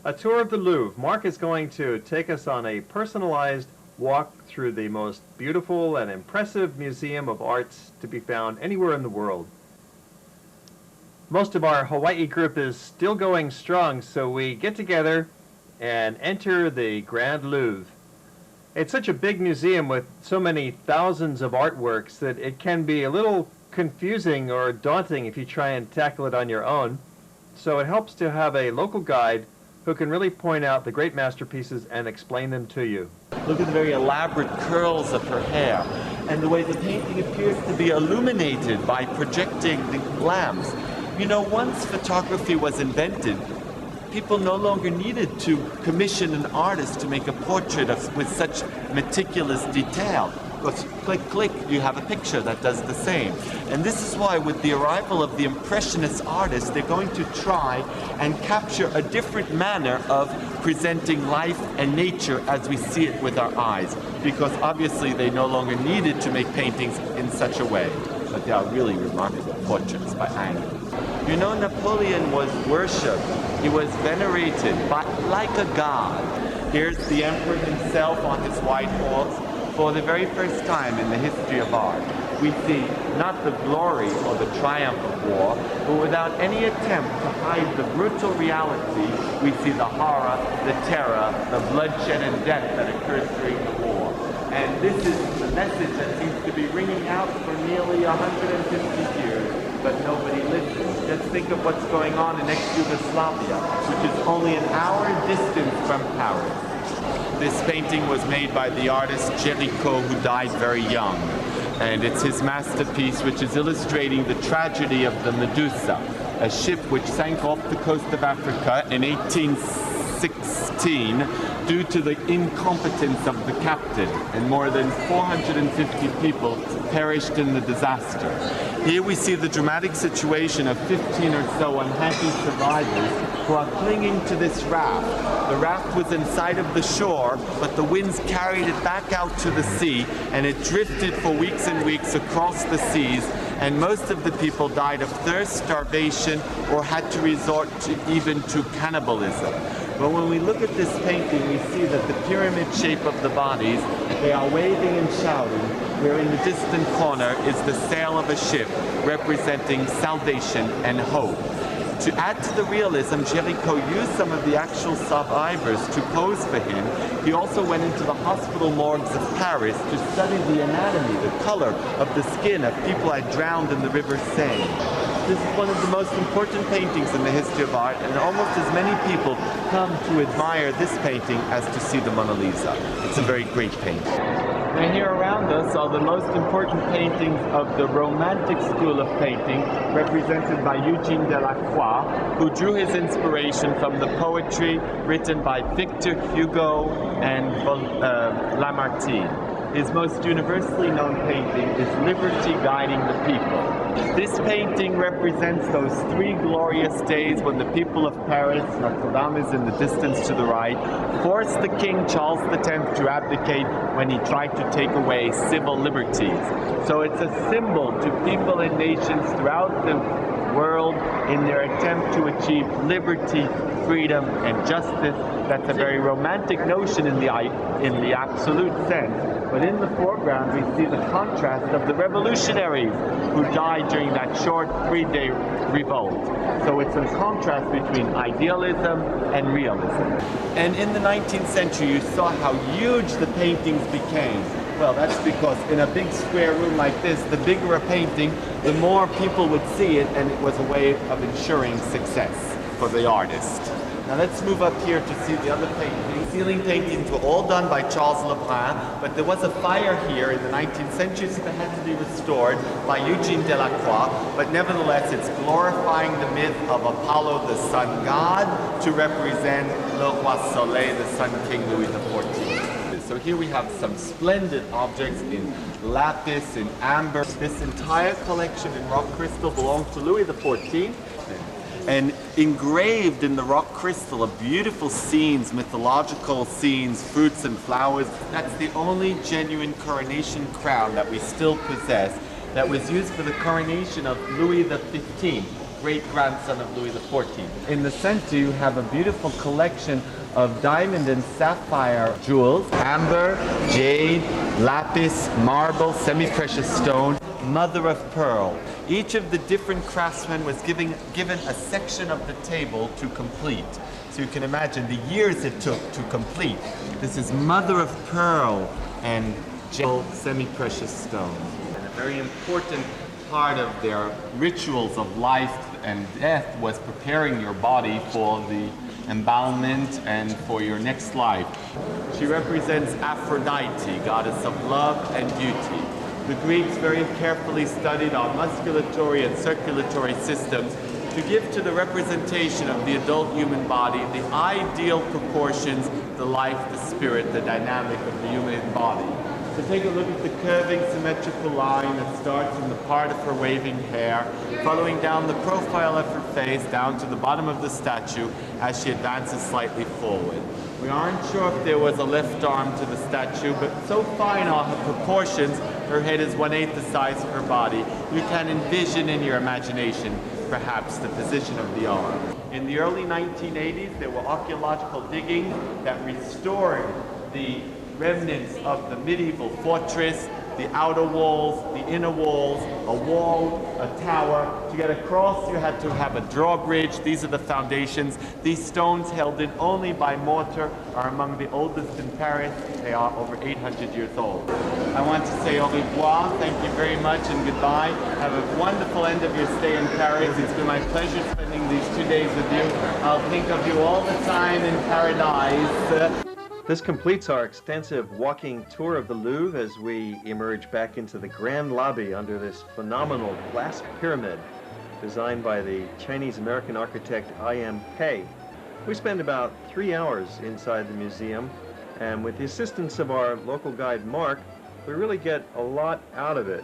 A tour of the Louvre. Mark is going to take us on a personalized walk through the most beautiful and impressive museum of arts to be found anywhere in the world. Most of our Hawaii group is still going strong, so we get together and enter the Grand Louvre. It's such a big museum with so many thousands of artworks that it can be a little confusing or daunting if you try and tackle it on your own. So it helps to have a local guide who can really point out the great masterpieces and explain them to you. Look at the very elaborate curls of her hair and the way the painting appears to be illuminated by projecting the lamps. You know, once photography was invented, people no longer needed to commission an artist to make a portrait with such meticulous detail. Because click, click, you have a picture that does the same. And this is why with the arrival of the Impressionist artists, they're going to try and capture a different manner of presenting life and nature as we see it with our eyes. Because obviously they no longer needed to make paintings in such a way. But they are really remarkable portraits by angle. You know, Napoleon was worshipped. He was venerated like a god. Here's the emperor himself on his white horse. For the very first time in the history of art, we see not the glory or the triumph of war, but without any attempt to hide the brutal reality, we see the horror, the terror, the bloodshed and death that occurred during the war. And this is the message that seems to be ringing out for nearly 150 years, but nobody listens. Just think of what's going on in ex-Yugoslavia, which is only an hour distance from Paris. This painting was made by the artist Géricault, who died very young. And it's his masterpiece, which is illustrating the tragedy of the Medusa, a ship which sank off the coast of Africa in 1816 due to the incompetence of the captain, and more than 450 people perished in the disaster. Here we see the dramatic situation of 15 or so unhappy survivors who are clinging to this raft. The raft was in sight of the shore, but the winds carried it back out to the sea, and it drifted for weeks and weeks across the seas, and most of the people died of thirst, starvation, or had to resort even to cannibalism. But when we look at this painting, we see that the pyramid shape of the bodies, they are waving and shouting, where in the distant corner is the sail of a ship representing salvation and hope. To add to the realism, Géricault used some of the actual survivors to pose for him. He also went into the hospital morgues of Paris to study the anatomy, the color of the skin of people had drowned in the River Seine. This is one of the most important paintings in the history of art, and almost as many people come to admire this painting as to see the Mona Lisa. It's a very great painting. And here around us are the most important paintings of the Romantic school of painting, represented by Eugène Delacroix, who drew his inspiration from the poetry written by Victor Hugo and Lamartine. His most universally known painting is Liberty Guiding the People. This painting represents those three glorious days when the people of Paris, Notre Dame is in the distance to the right, forced the King Charles X to abdicate when he tried to take away civil liberties. So it's a symbol to people and nations throughout the world in their attempt to achieve liberty, freedom, and justice. That's a very romantic notion in the absolute sense. But in the foreground, we see the contrast of the revolutionaries who died during that short 3-day revolt. So it's a contrast between idealism and realism. And in the 19th century, you saw how huge the paintings became. Well, that's because in a big square room like this, the bigger a painting, the more people would see it, and it was a way of ensuring success for the artist. Now let's move up here to see the other paintings. Ceiling paintings were all done by Charles Lebrun, but there was a fire here in the 19th century, so they had to be restored by Eugène Delacroix. But nevertheless, it's glorifying the myth of Apollo, the sun god, to represent Le Roi Soleil, the sun king Louis XIV. So here we have some splendid objects in lapis, in amber. This entire collection in rock crystal belongs to Louis XIV. And engraved in the rock crystal are beautiful scenes, mythological scenes, fruits and flowers. That's the only genuine coronation crown that we still possess that was used for the coronation of Louis XV. great-grandson of Louis XIV. In the center, you have a beautiful collection of diamond and sapphire jewels, amber, jade, lapis, marble, semi-precious stone, mother of pearl. Each of the different craftsmen was given a section of the table to complete. So you can imagine the years it took to complete. This is mother of pearl and jewel semi-precious stone. And a very important part of their rituals of life and death was preparing your body for the embalmment and for your next life. She represents Aphrodite, goddess of love and beauty. The Greeks very carefully studied our musculatory and circulatory systems to give to the representation of the adult human body the ideal proportions, the life, the spirit, the dynamic of the human body. So take a look at the curving symmetrical line that starts from the part of her waving hair, following down the profile of her face down to the bottom of the statue as she advances slightly forward. We aren't sure if there was a left arm to the statue, but so fine are her proportions, her head is 1/8 the size of her body, you can envision in your imagination perhaps the position of the arm. In the early 1980s, there were archaeological diggings that restored the remnants of the medieval fortress, the outer walls, the inner walls, a wall, a tower. To get across, you had to have a drawbridge. These are the foundations. These stones, held in only by mortar, are among the oldest in Paris. They are over 800 years old. I want to say au revoir, thank you very much, and goodbye. Have a wonderful end of your stay in Paris. It's been my pleasure spending these 2 days with you. I'll think of you all the time in paradise. This completes our extensive walking tour of the Louvre as we emerge back into the grand lobby under this phenomenal glass pyramid designed by the Chinese-American architect I.M. Pei. We spent about 3 hours inside the museum, and with the assistance of our local guide Mark, we really get a lot out of it.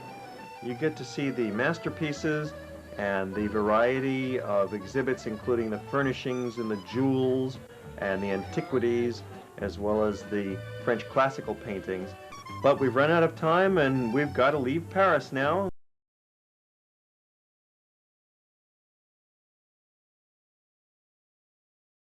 You get to see the masterpieces and the variety of exhibits, including the furnishings and the jewels and the antiquities, as well as the French classical paintings. But we've run out of time and we've got to leave Paris now.